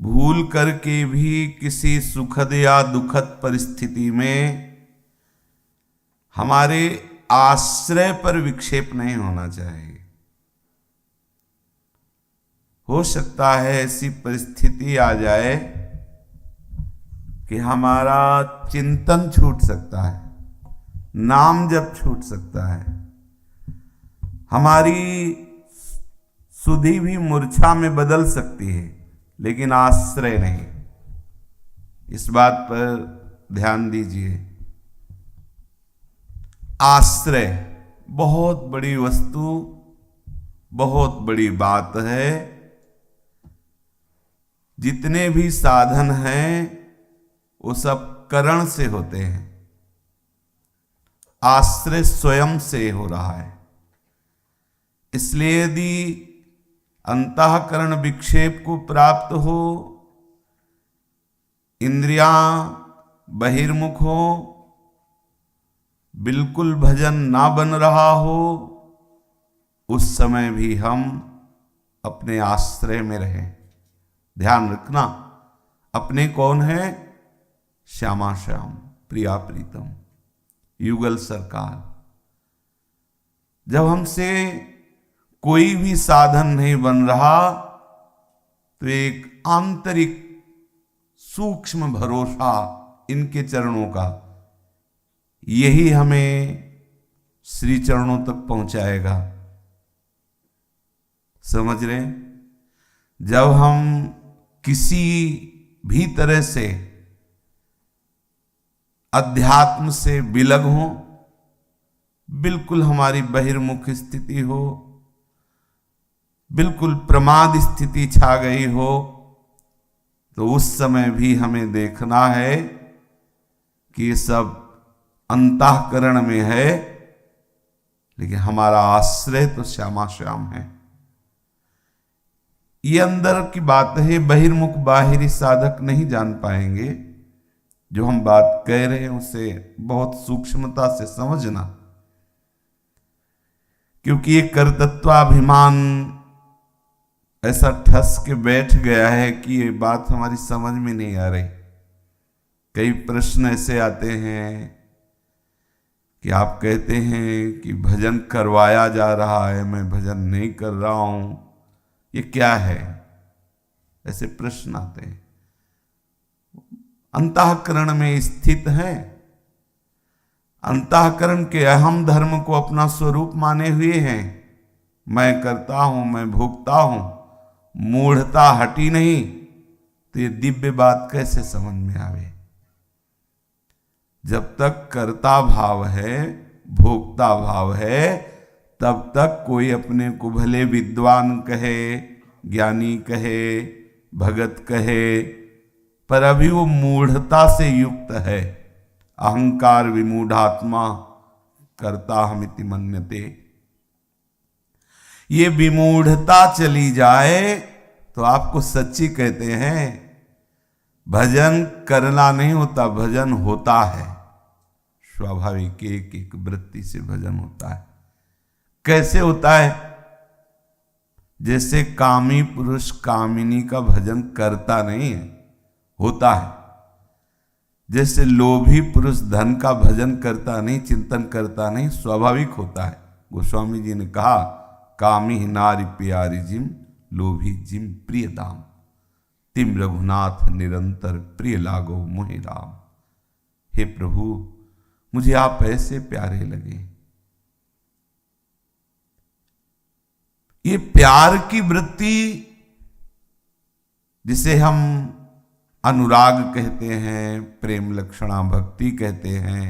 भूल करके भी किसी सुखद या दुखद परिस्थिति में हमारे आश्रय पर विक्षेप नहीं होना चाहिए। हो सकता है ऐसी परिस्थिति आ जाए कि हमारा चिंतन छूट सकता है, नाम जप छूट सकता है, हमारी सुधि भी मूर्छा में बदल सकती है, लेकिन आश्रय नहीं। इस बात पर ध्यान दीजिए। आश्रय बहुत बड़ी वस्तु, बहुत बड़ी बात है। जितने भी साधन हैं वो सब करण से होते हैं, आश्रय स्वयं से हो रहा है। इसलिए यदि अंतःकरण विक्षेप को प्राप्त हो, इंद्रियां बहिर्मुख हो, बिल्कुल भजन ना बन रहा हो, उस समय भी हम अपने आश्रय में रहें। ध्यान रखना, अपने कौन है? श्यामा श्याम, प्रिया प्रीतम, युगल सरकार। जब हमसे कोई भी साधन नहीं बन रहा तो एक आंतरिक सूक्ष्म भरोसा इनके चरणों का, यही हमें श्री चरणों तक पहुंचाएगा। समझ रहे? जब हम किसी भी तरह से अध्यात्म से विलग हो, बिल्कुल हमारी बहिर्मुख स्थिति हो, बिल्कुल प्रमाद स्थिति छा गई हो, तो उस समय भी हमें देखना है कि ये सब अंतःकरण में है, लेकिन हमारा आश्रय तो श्यामा श्याम है। ये अंदर की बात है, बहिर्मुख बाहरी साधक नहीं जान पाएंगे। जो हम बात कह रहे हैं उसे बहुत सूक्ष्मता से समझना, क्योंकि ये कर्तृत्वाभिमान ऐसा ठस के बैठ गया है कि ये बात हमारी समझ में नहीं आ रही। कई प्रश्न ऐसे आते हैं कि आप कहते हैं कि भजन करवाया जा रहा है, मैं भजन नहीं कर रहा हूं, ये क्या है? ऐसे प्रश्न आते हैं। अंतःकरण में स्थित है, अंतःकरण के अहम धर्म को अपना स्वरूप माने हुए हैं। मैं करता हूं, मैं भोगता हूं, मूढ़ता हटी नहीं, तो ये दिव्य बात कैसे समझ में आवे? जब तक कर्ता भाव है, भोक्ता भाव है, तब तक कोई अपने को भले विद्वान कहे, ज्ञानी कहे, भगत कहे, पर अभी वो मूढ़ता से युक्त है। अहंकार विमूढ़ात्मा कर्ता हमिति मन्यते। ये विमूढ़ता चली जाए तो आपको सच्ची कहते हैं, भजन करना नहीं होता, भजन होता है। स्वाभाविक एक एक वृत्ति से भजन होता है। कैसे होता है? जैसे कामी पुरुष कामिनी का भजन करता नहीं है, होता है। जैसे लोभी पुरुष धन का भजन करता नहीं, चिंतन करता नहीं, स्वाभाविक होता है। गोस्वामी जी ने कहा, कामी नारी प्यारी जिम, लोभी जिम प्रिय दाम, तिम रघुनाथ निरंतर प्रिय लागो मोहि राम। हे प्रभु, मुझे आप ऐसे प्यारे लगे। ये प्यार की वृत्ति, जिसे हम अनुराग कहते हैं, प्रेम लक्षणा भक्ति कहते हैं,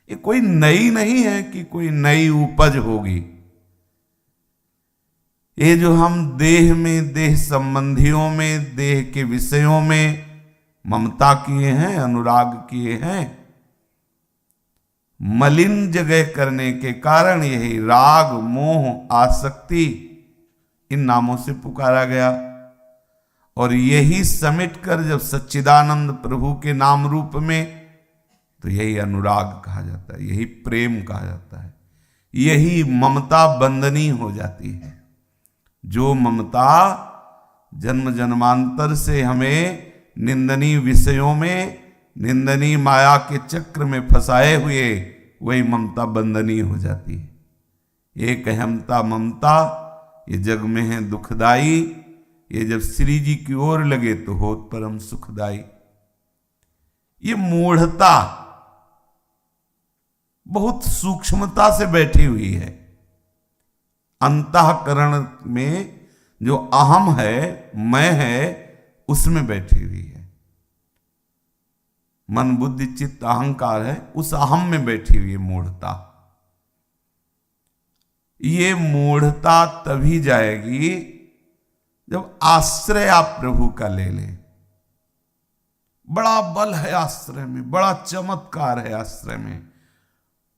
ये कोई नई नहीं है कि कोई नई उपज होगी। ये जो हम देह में, देह संबंधियों में, देह के विषयों में ममता किए हैं, अनुराग किए हैं, मलिन जगह करने के कारण यही राग, मोह, आसक्ति इन नामों से पुकारा गया। और यही समेट कर जब सच्चिदानंद प्रभु के नाम रूप में, तो यही अनुराग कहा जाता है, यही प्रेम कहा जाता है, यही ममता बंधनी हो जाती है। जो ममता जन्म जन्मांतर से हमें निंदनीय विषयों में, निंदनीय माया के चक्र में फंसाए हुए, वही ममता बंधनीय हो जाती है। एक अहमता ममता ये जग में है दुखदाई, ये जब श्री जी की ओर लगे तो होत परम सुखदाई। ये मूढ़ता बहुत सूक्ष्मता से बैठी हुई है। अंतःकरण में जो अहम है, मैं है, उसमें बैठी हुई है। मन बुद्धि चित्त अहंकार है, उस अहम में बैठी हुई है मूढ़ता। ये मूढ़ता तभी जाएगी जब आश्रय आप प्रभु का ले लें। बड़ा बल है आश्रय में, बड़ा चमत्कार है आश्रय में,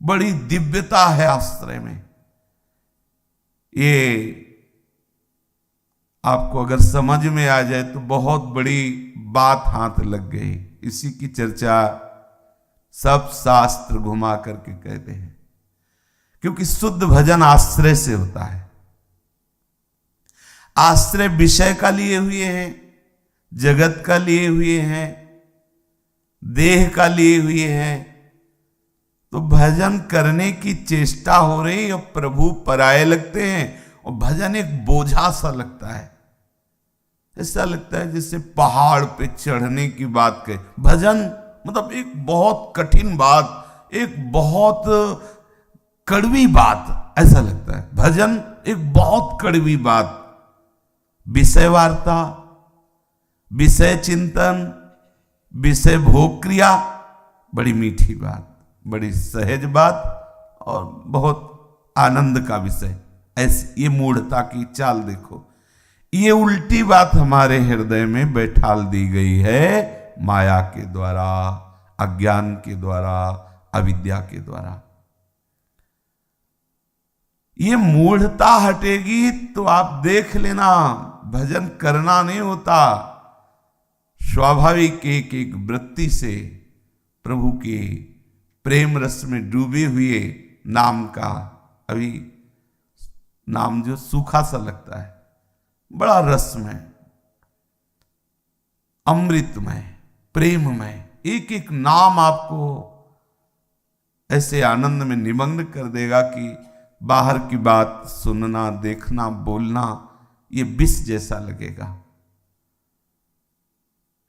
बड़ी दिव्यता है आश्रय में। ये आपको अगर समझ में आ जाए तो बहुत बड़ी बात हाथ लग गई। इसी की चर्चा सब शास्त्र घुमा करके कहते हैं, क्योंकि शुद्ध भजन आश्रय से होता है। आश्रय विषय का लिए हुए हैं, जगत का लिए हुए हैं, देह का लिए हुए हैं, तो भजन करने की चेष्टा हो रही और प्रभु पराये लगते हैं और भजन एक बोझा सा लगता है। ऐसा लगता है जैसे पहाड़ पे चढ़ने की बात कहे। भजन मतलब एक बहुत कठिन बात, एक बहुत कड़वी बात, ऐसा लगता है। भजन एक बहुत कड़वी बात। विषय वार्ता, विषय चिंतन, विषय भोग क्रिया, बड़ी मीठी बात, बड़ी सहज बात और बहुत आनंद का विषय। ऐसी ये मूढ़ता की चाल देखो। ये उल्टी बात हमारे हृदय में बैठाल दी गई है माया के द्वारा, अज्ञान के द्वारा, अविद्या के द्वारा। ये मूढ़ता हटेगी तो आप देख लेना, भजन करना नहीं होता। स्वाभाविक एक एक वृत्ति से प्रभु के प्रेम रस में डूबे हुए नाम का, अभी नाम जो सूखा सा लगता है, बड़ा रसमय, अमृतमय, प्रेममय, एक एक नाम आपको ऐसे आनंद में निमग्न कर देगा कि बाहर की बात सुनना, देखना, बोलना ये विष जैसा लगेगा।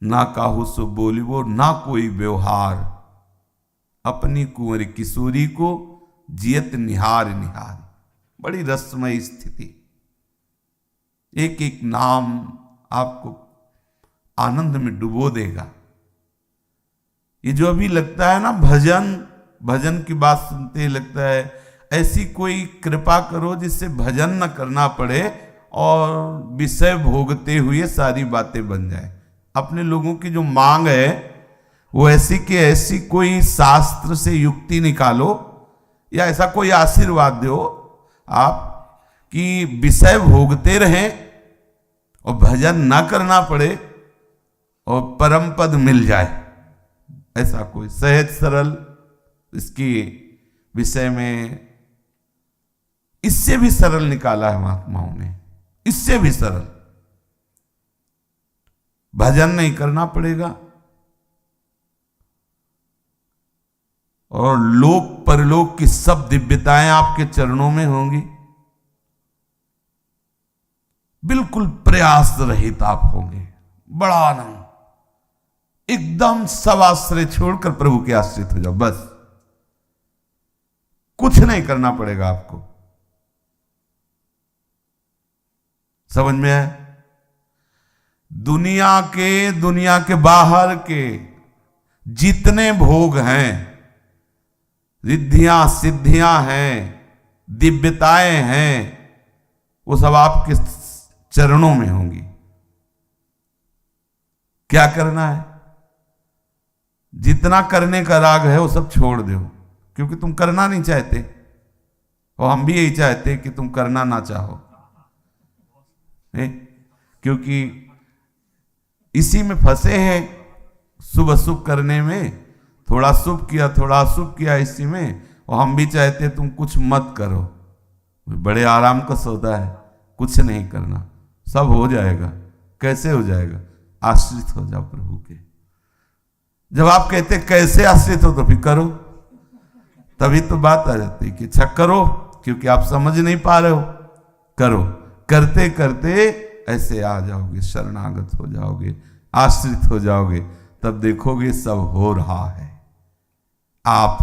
ना काहू सो बोलिबो, ना कोई व्यवहार, अपनी कुंवरी किशोरी को जियत निहार निहार। बड़ी रसमय स्थिति। एक एक नाम आपको आनंद में डुबो देगा। ये जो अभी लगता है ना भजन, भजन की बात सुनते ही लगता है ऐसी कोई कृपा करो जिससे भजन न करना पड़े और विषय भोगते हुए सारी बातें बन जाए। अपने लोगों की जो मांग है वो ऐसी कि ऐसी कोई शास्त्र से युक्ति निकालो या ऐसा कोई आशीर्वाद दो आप कि विषय भोगते रहें और भजन ना करना पड़े और परम पद मिल जाए। ऐसा कोई सहज सरल इसकी विषय में, इससे भी सरल निकाला है महात्माओं ने, इससे भी सरल। भजन नहीं करना पड़ेगा और लोक परलोक की सब दिव्यताएं आपके चरणों में होंगी। बिल्कुल प्रयास रहित आप होंगे। बड़ा आनंद, एकदम सब आश्रय छोड़कर प्रभु के आश्रित हो जाओ, बस कुछ नहीं करना पड़ेगा आपको। समझ में है? दुनिया के बाहर के जितने भोग हैं, रिद्धियां सिद्धियां हैं, दिव्यताएं हैं, वो सब आपके चरणों में होंगी। क्या करना है? जितना करने का राग है वो सब छोड़ दो, क्योंकि तुम करना नहीं चाहते और हम भी यही चाहते कि तुम करना ना चाहो, क्योंकि इसी में फंसे हैं, शुभ अशुभ करने में। थोड़ा शुभ किया, थोड़ा अशुभ किया इसी में, और हम भी चाहते तुम कुछ मत करो। बड़े आराम का सौदा है, कुछ नहीं करना, सब हो जाएगा। कैसे हो जाएगा? आश्रित हो जाओ प्रभु के। जब आप कहते कैसे आश्रित हो, तो फिर करो, तभी तो बात आ जाती है कि अच्छा करो, क्योंकि आप समझ नहीं पा रहे हो, करो। करते करते ऐसे आ जाओगे, शरणागत हो जाओगे, आश्रित हो जाओगे, तब देखोगे सब हो रहा है। आप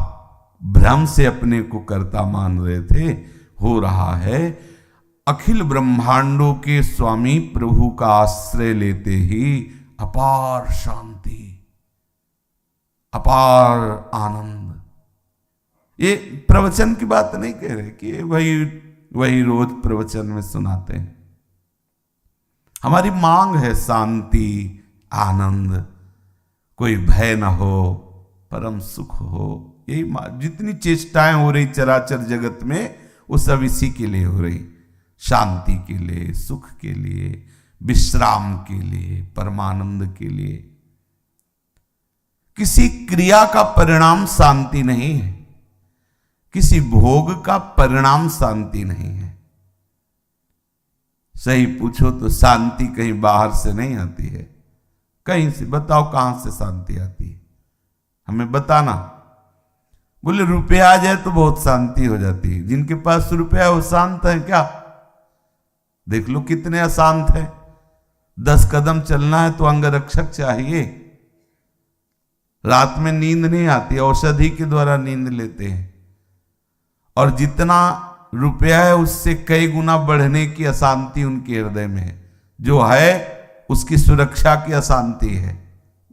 भ्रम से अपने को कर्ता मान रहे थे, हो रहा है। अखिल ब्रह्मांडों के स्वामी प्रभु का आश्रय लेते ही अपार शांति, अपार आनंद। ये प्रवचन की बात नहीं कह रहे कि वही रोज प्रवचन में सुनाते हैं। हमारी मांग है शांति, आनंद, कोई भय न हो, परम सुख हो। यही जितनी चेष्टाएं हो रही चराचर जगत में, वो सब इसी के लिए हो रही, शांति के लिए, सुख के लिए, विश्राम के लिए, परमानंद के लिए। किसी क्रिया का परिणाम शांति नहीं है, किसी भोग का परिणाम शांति नहीं है। सही पूछो तो शांति कहीं बाहर से नहीं आती है, कहीं से। बताओ कहां से शांति आती है, हमें बताना। बोले रुपया आ जाए तो बहुत शांति हो जाती है। जिनके पास रुपया है वो शांत है क्या? देख लो कितने अशांत है। 10 कदम चलना है तो अंगरक्षक चाहिए, रात में नींद नहीं आती, औषधि के द्वारा नींद लेते हैं। और जितना रुपया है उससे कई गुना बढ़ने की अशांति उनके हृदय में है। जो है उसकी सुरक्षा की अशांति है।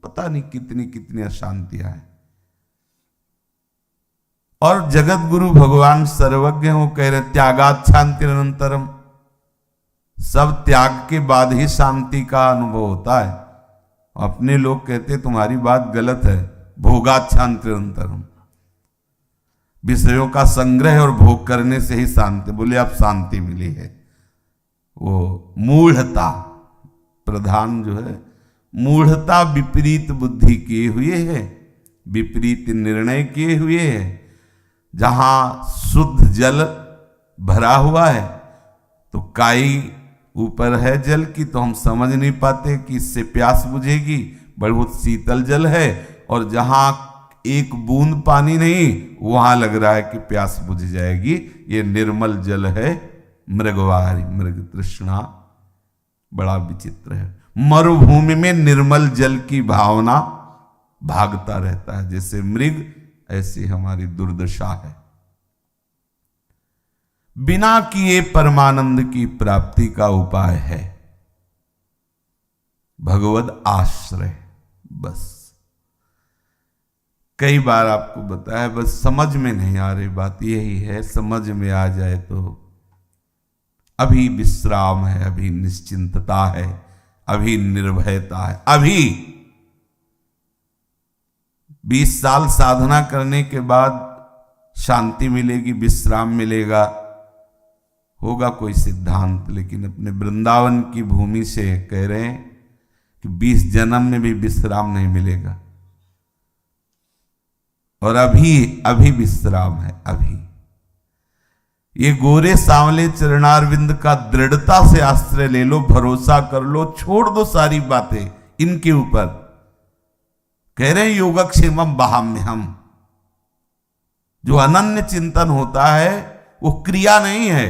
पता नहीं कितनी कितनी अशांतियां हैं। और जगत गुरु भगवान सर्वज्ञ वो कह रहे त्यागात शांति अनंतरम, सब त्याग के बाद ही शांति का अनुभव होता है। अपने लोग कहते तुम्हारी बात गलत है, भोगात शांति अनंतरम, विषयों का संग्रह और भोग करने से ही शांति। बोले अब शांति मिली है। वो मूढ़ता प्रधान जो है, मूढ़ता विपरीत बुद्धि किए हुए है, विपरीत निर्णय किए हुए है। जहां शुद्ध जल भरा हुआ है तो काई ऊपर है जल की, तो हम समझ नहीं पाते कि इससे प्यास बुझेगी, बहुत शीतल जल है। और जहां एक बूंद पानी नहीं, वहां लग रहा है कि प्यास बुझ जाएगी। ये निर्मल जल है, मृगवारी, मृग तृष्णा। बड़ा विचित्र है। मरुभूमि में निर्मल जल की भावना भागता रहता है, जैसे मृग, ऐसी हमारी दुर्दशा है। बिना किए परमानंद की प्राप्ति का उपाय है भगवद आश्रय। बस कई बार आपको बताया, बस समझ में नहीं आ रही बात यही है। समझ में आ जाए तो अभी विश्राम है, अभी निश्चिंतता है, अभी निर्भयता है। अभी 20 साल साधना करने के बाद शांति मिलेगी, विश्राम मिलेगा, होगा कोई सिद्धांत। लेकिन अपने वृंदावन की भूमि से कह रहे हैं कि 20 जन्म में भी विश्राम नहीं मिलेगा। और अभी विश्राम है। अभी ये गोरे सांवले चरणारविंद का दृढ़ता से आश्रय ले लो, भरोसा कर लो, छोड़ दो सारी बातें इनके ऊपर। कह रहे हैं योगक्षेमम वहाम्यहम्। जो अनन्य चिंतन होता है वो क्रिया नहीं है।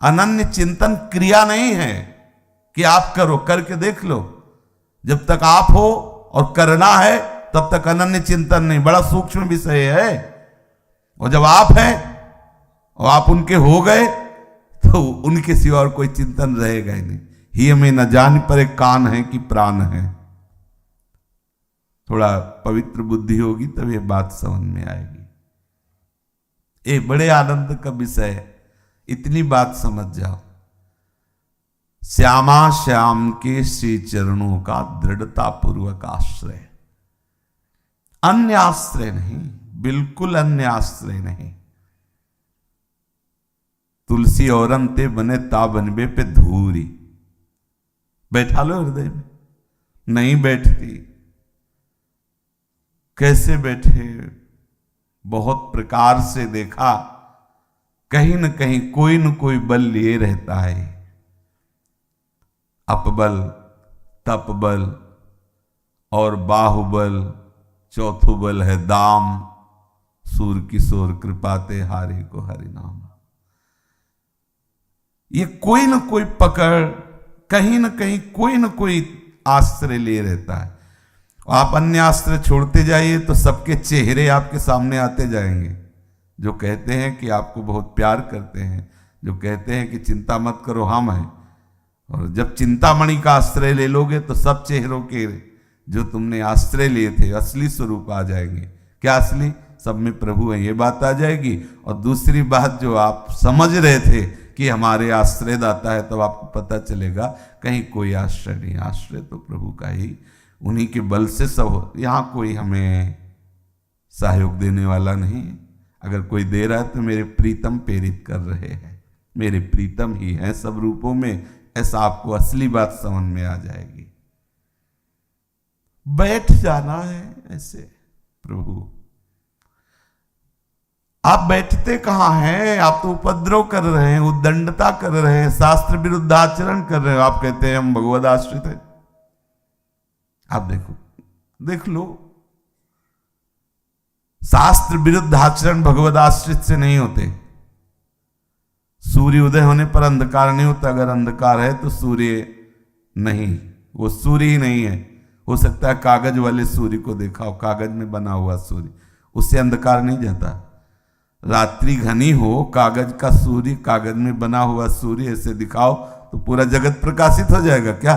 अनन्य चिंतन क्रिया नहीं है कि आप करो, करके देख लो। जब तक आप हो और करना है तब तक अनन्य चिंतन नहीं। बड़ा सूक्ष्म विषय है। और जब आप हैं और आप उनके हो गए तो उनके सिवा और कोई चिंतन रहेगा ही नहीं। ही हमें न जान पर एक कान है कि प्राण है। थोड़ा पवित्र बुद्धि होगी तब ये बात समझ में आएगी। ये बड़े आनंद का विषय है। इतनी बात समझ जाओ, श्यामा श्याम के श्री चरणों का दृढ़ता पूर्वक आश्रय, अन्य आश्रय नहीं, बिल्कुल अन्य आश्रय नहीं। तुलसी और अंते बने ता बनबे पे धूरी, बैठा लो हृदय में, नहीं बैठती। कैसे बैठे? बहुत प्रकार से देखा, कहीं न कहीं कोई न कोई बल लिए रहता है। अपबल, तपबल और बाहुबल, चौथो बल है दाम। सूर किशोर कृपाते हारे को हरि नाम। ये कोई ना कोई पकड़, कहीं ना कहीं कोई ना कोई आश्रय ले रहता है। आप अन्य आश्रय छोड़ते जाइए तो सबके चेहरे आपके सामने आते जाएंगे, जो कहते हैं कि आपको बहुत प्यार करते हैं, जो कहते हैं कि चिंता मत करो हम हैं। और जब चिंतामणि का आश्रय ले लोगे तो सब चेहरों के जो तुमने आश्रय लिए थे असली स्वरूप आ जाएंगे। क्या असली? सब में प्रभु है, ये बात आ जाएगी। और दूसरी बात, जो आप समझ रहे थे कि हमारे आश्रय दाता है, तब आपको पता चलेगा कहीं कोई आश्रय नहीं, आश्रय तो प्रभु का ही, उन्हीं के बल से सब हो। यहाँ कोई हमें सहयोग देने वाला नहीं। अगर कोई दे रहा है तो मेरे प्रीतम प्रेरित कर रहे हैं, मेरे प्रीतम ही हैं सब रूपों में। ऐसा आपको असली बात समझ में आ जाएगी। बैठ जाना है ऐसे। प्रभु आप बैठते कहां हैं? आप तो उपद्रव कर रहे हैं, उद्दंडता कर रहे हैं, शास्त्र विरुद्ध आचरण कर रहे हो। आप कहते हैं हम भगवद आश्रित हैं। आप देखो, देख लो, शास्त्र विरुद्ध आचरण भगवद आश्रित से नहीं होते। सूर्य उदय होने पर अंधकार नहीं होता। अगर अंधकार है तो सूर्य नहीं, वो सूर्य ही नहीं है। हो सकता है कागज वाले सूर्य को देखा हो, कागज में बना हुआ सूर्य, उससे अंधकार नहीं जाता। रात्रि घनी हो, कागज का सूर्य, कागज में बना हुआ सूर्य ऐसे दिखाओ तो पूरा जगत प्रकाशित हो जाएगा क्या?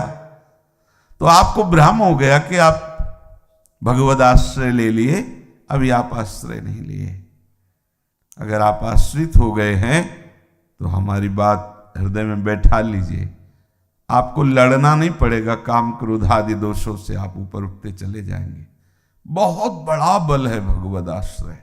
तो आपको भ्रम हो गया कि आप भगवद आश्रय ले लिए, अभी आप आश्रय नहीं लिए। अगर आप आश्रित हो गए हैं तो हमारी बात हृदय में बैठा लीजिए। आपको लड़ना नहीं पड़ेगा काम क्रोध आदि दोषों से, आप ऊपर उठते चले जाएंगे। बहुत बड़ा बल है भगवद आश्रय।